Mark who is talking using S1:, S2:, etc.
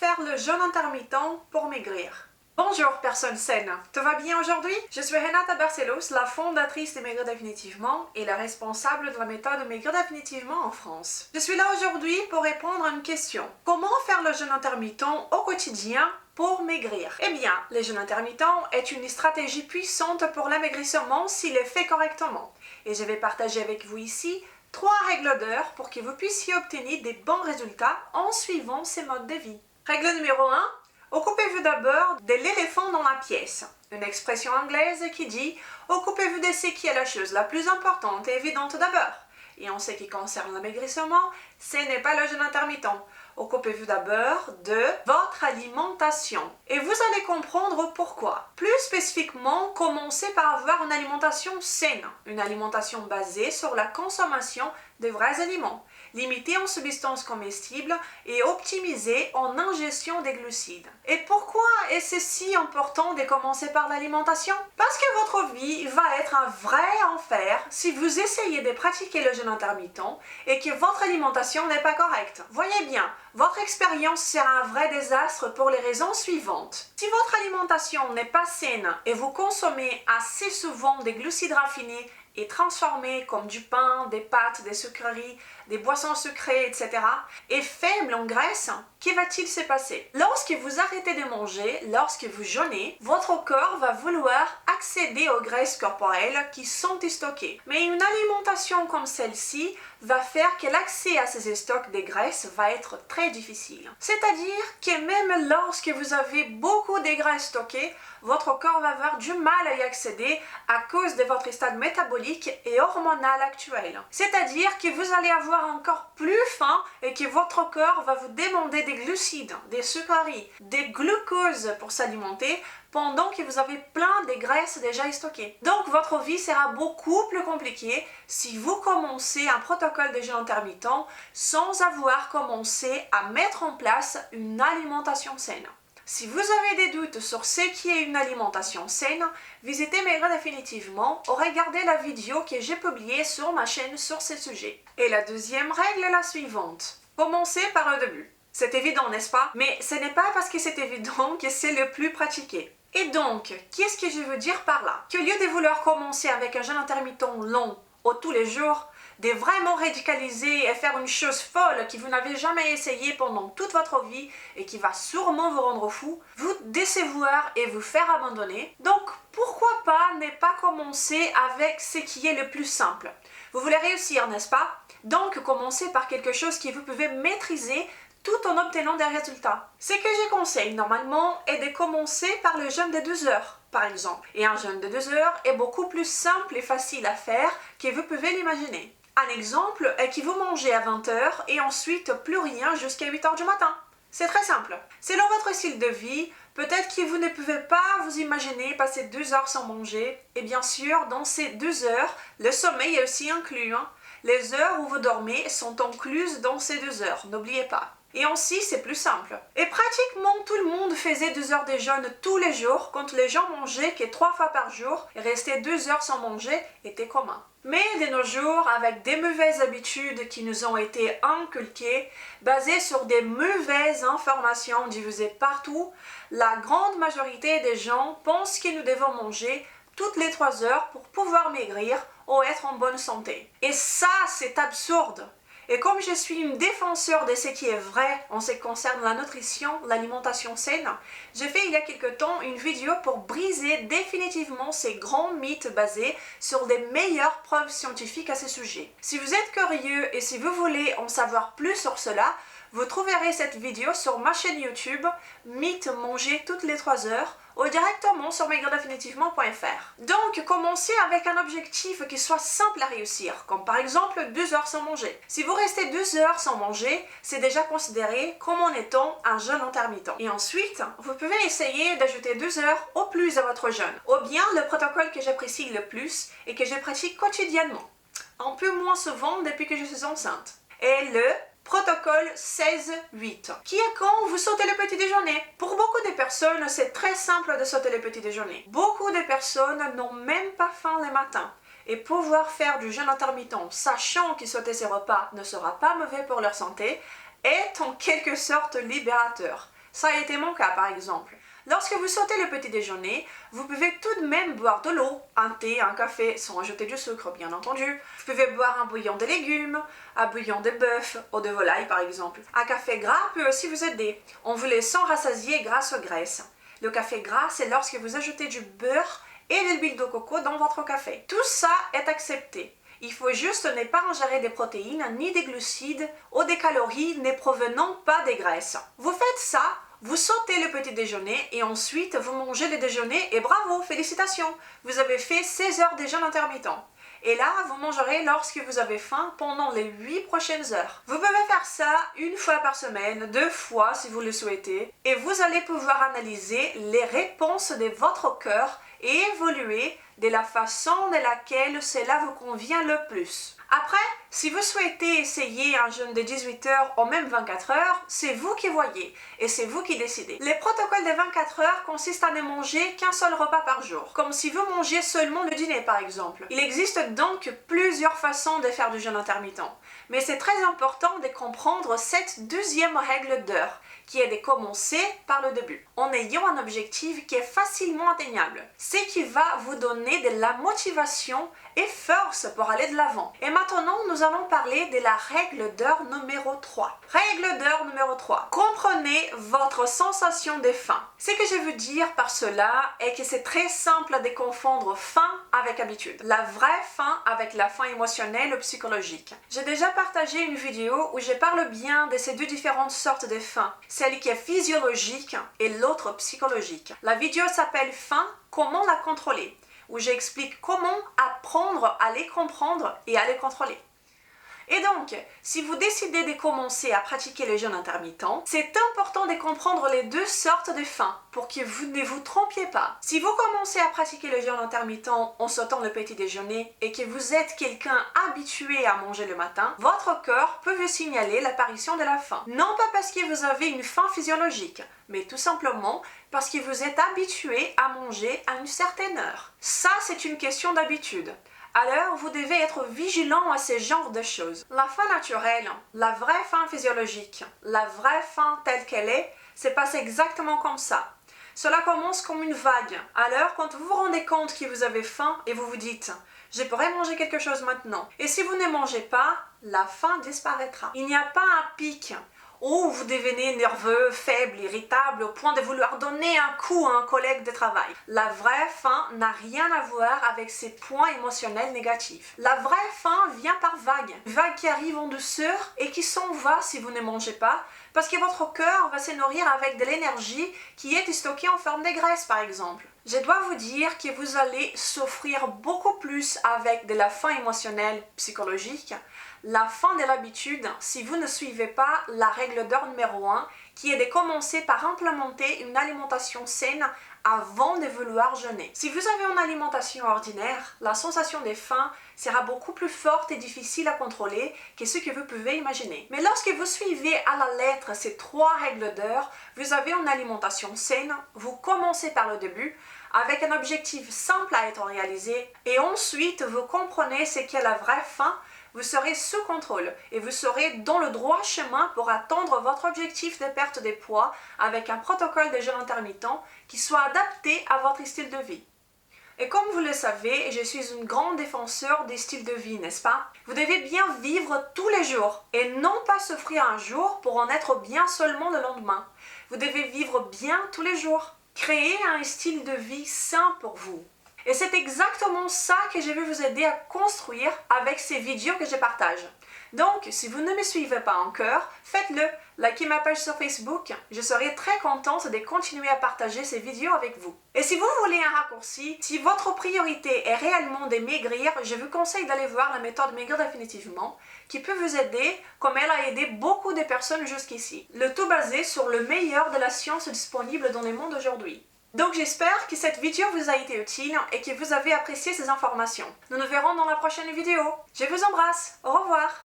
S1: faire le jeûne intermittent pour maigrir? Bonjour personne saine, tout va bien aujourd'hui? Je suis Renata Barcelos, la fondatrice de Maigrir Définitivement et la responsable de la méthode Maigrir Définitivement en France. Je suis là aujourd'hui pour répondre à une question. Comment faire le jeûne intermittent au quotidien pour maigrir? Eh bien, le jeûne intermittent est une stratégie puissante pour l'amaigrissement s'il est fait correctement. Et je vais partager avec vous ici 3 règles d'heure pour que vous puissiez obtenir des bons résultats en suivant ces modes de vie. Règle numéro 1. Occupez-vous d'abord de l'éléphant dans la pièce. Une expression anglaise qui dit « Occupez-vous de ce qui est la chose la plus importante et évidente d'abord ». Et en ce qui concerne l'amaigrissement, ce n'est pas le jeûne intermittent. Occupez-vous d'abord de votre alimentation. Et vous allez comprendre pourquoi. Plus spécifiquement, commencez par avoir une alimentation saine. Une alimentation basée sur la consommation de vrais aliments, limitée en substances comestibles et optimisée en ingestion des glucides. Et pourquoi est-ce si important de commencer par l'alimentation? Parce que votre vie va être un vrai enfer si vous essayez de pratiquer le jeûne intermittent et que votre alimentation n'est pas correcte. Voyez bien, votre expérience sera un vrai désastre pour les raisons suivantes. Si votre alimentation n'est pas saine et vous consommez assez souvent des glucides raffinés et transformés comme du pain, des pâtes, des sucreries, des boissons sucrées, etc., et faible en graisse, que va-t-il se passer? Lorsque vous arrêtez de manger, lorsque vous jeûnez, votre corps va vouloir accéder aux graisses corporelles qui sont stockées. Mais une alimentation comme celle-ci va faire que l'accès à ces stocks de graisses va être très difficile. C'est-à-dire que même lorsque vous avez beaucoup de graisses stockées, votre corps va avoir du mal à y accéder à cause de votre stade métabolique et hormonal actuel. C'est-à-dire que vous allez avoir encore plus faim et que votre corps va vous demander des glucides, des sucreries, des glucoses pour s'alimenter pendant que vous avez plein de graisses déjà stockées. Donc votre vie sera beaucoup plus compliquée si vous commencez un protocole de jeûne intermittent sans avoir commencé à mettre en place une alimentation saine. Si vous avez des doutes sur ce qui est une alimentation saine, visitez Maigrir Définitivement ou regardez la vidéo que j'ai publiée sur ma chaîne sur ce sujet. Et la deuxième règle est la suivante. Commencez par le début. C'est évident, n'est-ce pas? Mais ce n'est pas parce que c'est évident que c'est le plus pratiqué. Et donc, qu'est-ce que je veux dire par là? Qu'au lieu de vouloir commencer avec un jeûne intermittent long ou tous les jours, de vraiment radicaliser et faire une chose folle que vous n'avez jamais essayé pendant toute votre vie et qui va sûrement vous rendre fou, vous décevoir et vous faire abandonner. Donc, pourquoi pas ne pas commencer avec ce qui est le plus simple? Vous voulez réussir, n'est-ce pas? Donc, commencez par quelque chose que vous pouvez maîtriser tout en obtenant des résultats. Ce que je conseille normalement est de commencer par le jeûne de 2 heures, par exemple. Et un jeûne de 2 heures est beaucoup plus simple et facile à faire que vous pouvez l'imaginer. Un exemple est que vous mangez à 20 heures et ensuite plus rien jusqu'à 8 heures du matin. C'est très simple. Selon votre style de vie, peut-être que vous ne pouvez pas vous imaginer passer 2 heures sans manger. Et bien sûr, dans ces 2 heures, le sommeil est aussi inclus. Les heures où vous dormez sont incluses dans ces 2 heures, n'oubliez pas. Et ainsi, c'est plus simple. Et pratiquement tout le monde faisait 2 heures de jeûne tous les jours quand les gens mangeaient que 3 fois par jour et rester 2 heures sans manger était commun. Mais de nos jours, avec des mauvaises habitudes qui nous ont été inculquées, basées sur des mauvaises informations diffusées partout, la grande majorité des gens pensent que nous devons manger toutes les 3 heures pour pouvoir maigrir ou être en bonne santé. Et ça, c'est absurde. Et comme je suis une défenseur de ce qui est vrai en ce qui concerne la nutrition, l'alimentation saine, j'ai fait il y a quelque temps une vidéo pour briser définitivement ces grands mythes basés sur les meilleures preuves scientifiques à ce sujet. Si vous êtes curieux et si vous voulez en savoir plus sur cela, vous trouverez cette vidéo sur ma chaîne YouTube Mythe manger toutes les 3 heures ou directement sur maigrirdéfinitivement.fr. Donc, commencez avec un objectif qui soit simple à réussir, comme par exemple 2 heures sans manger. Si vous restez 2 heures sans manger, c'est déjà considéré comme en étant un jeûne intermittent. Et ensuite, vous pouvez essayer d'ajouter 2 heures au plus à votre jeûne. Ou bien le protocole que j'apprécie le plus et que je pratique quotidiennement. Un peu moins souvent depuis que je suis enceinte. Et le protocole 16-8, qui est quand vous sautez le petit déjeuner. Pour beaucoup de personnes, c'est très simple de sauter le petit déjeuner. Beaucoup de personnes n'ont même pas faim le matin. Et pouvoir faire du jeûne intermittent, sachant que sauter ces repas ne sera pas mauvais pour leur santé, est en quelque sorte libérateur. Ça a été mon cas par exemple. Lorsque vous sautez le petit déjeuner, vous pouvez tout de même boire de l'eau, un thé, un café, sans ajouter du sucre bien entendu. Vous pouvez boire un bouillon de légumes, un bouillon de bœuf ou de volaille par exemple. Un café gras peut aussi vous aider, en vous laissant rassasier grâce aux graisses. Le café gras, c'est lorsque vous ajoutez du beurre et de l'huile de coco dans votre café. Tout ça est accepté. Il faut juste ne pas ingérer des protéines, ni des glucides ou des calories ne provenant pas des graisses. Vous faites ça, vous sautez le petit déjeuner et ensuite vous mangez le déjeuner et bravo, félicitations, vous avez fait 16 heures de jeûne intermittent. Et là, vous mangerez lorsque vous avez faim pendant les 8 prochaines heures. Vous pouvez faire ça une fois par semaine, 2 fois si vous le souhaitez, et vous allez pouvoir analyser les réponses de votre cœur et évoluer de la façon de laquelle cela vous convient le plus. Après, si vous souhaitez essayer un jeûne de 18 heures ou même 24 heures, c'est vous qui voyez et c'est vous qui décidez. Les protocoles de 24 heures consistent à ne manger qu'un seul repas par jour, comme si vous mangiez seulement le dîner par exemple. Il existe donc plusieurs façons de faire du jeûne intermittent, mais c'est très important de comprendre cette deuxième règle d'heure, qui est de commencer par le début, en ayant un objectif qui est facilement atteignable, ce qui va vous donner de la motivation et force pour aller de l'avant. Et maintenant, nous allons parler de la règle d'heure numéro 3. Règle d'heure numéro 3. Comprenez votre sensation de faim. Ce que je veux dire par cela est que c'est très simple de confondre faim avec habitude. La vraie faim avec la faim émotionnelle ou psychologique. J'ai déjà partagé une vidéo où je parle bien de ces deux différentes sortes de faim, celle qui est physiologique et l'autre psychologique. La vidéo s'appelle Faim, comment la contrôler, où j'explique comment apprendre à les comprendre et à les contrôler. Et donc, si vous décidez de commencer à pratiquer le jeûne intermittent, c'est important de comprendre les deux sortes de faim pour que vous ne vous trompiez pas. Si vous commencez à pratiquer le jeûne intermittent en sautant le petit déjeuner et que vous êtes quelqu'un habitué à manger le matin, votre corps peut vous signaler l'apparition de la faim. Non pas parce que vous avez une faim physiologique, mais tout simplement parce que vous êtes habitué à manger à une certaine heure. Ça, c'est une question d'habitude. Alors, vous devez être vigilant à ce genre de choses. La faim naturelle, la vraie faim physiologique, la vraie faim telle qu'elle est, se passe exactement comme ça. Cela commence comme une vague. Alors, quand vous vous rendez compte que vous avez faim et vous vous dites « je pourrais manger quelque chose maintenant », et si vous ne mangez pas, la faim disparaîtra. Il n'y a pas un pic où vous devenez nerveux, faible, irritable, au point de vouloir donner un coup à un collègue de travail. La vraie faim n'a rien à voir avec ces points émotionnels négatifs. La vraie faim vient par vagues. Vagues qui arrivent en douceur et qui s'en va si vous ne mangez pas, parce que votre cœur va se nourrir avec de l'énergie qui est stockée en forme de graisse par exemple. Je dois vous dire que vous allez souffrir beaucoup plus avec de la faim émotionnelle psychologique, la faim de l'habitude, si vous ne suivez pas la règle d'heure numéro 1, qui est de commencer par implémenter une alimentation saine avant de vouloir jeûner. Si vous avez une alimentation ordinaire, la sensation de faim sera beaucoup plus forte et difficile à contrôler que ce que vous pouvez imaginer. Mais lorsque vous suivez à la lettre ces 3 règles d'heure, vous avez une alimentation saine, vous commencez par le début, avec un objectif simple à être réalisé, et ensuite vous comprenez ce qu'est la vraie faim, vous serez sous contrôle et vous serez dans le droit chemin pour atteindre votre objectif de perte de poids avec un protocole de jeûne intermittent qui soit adapté à votre style de vie. Et comme vous le savez, je suis une grande défenseur des styles de vie, n'est-ce pas? Vous devez bien vivre tous les jours et non pas souffrir un jour pour en être bien seulement le lendemain. Vous devez vivre bien tous les jours. Créer un style de vie sain pour vous. Et c'est exactement ça que je vais vous aider à construire avec ces vidéos que je partage. Donc, si vous ne me suivez pas encore, faites-le, likez ma page sur Facebook, je serai très contente de continuer à partager ces vidéos avec vous. Et si vous voulez un raccourci, si votre priorité est réellement de maigrir, je vous conseille d'aller voir la méthode Maigrir définitivement, qui peut vous aider comme elle a aidé beaucoup de personnes jusqu'ici. Le tout basé sur le meilleur de la science disponible dans le monde aujourd'hui. Donc j'espère que cette vidéo vous a été utile et que vous avez apprécié ces informations. Nous nous verrons dans la prochaine vidéo. Je vous embrasse. Au revoir.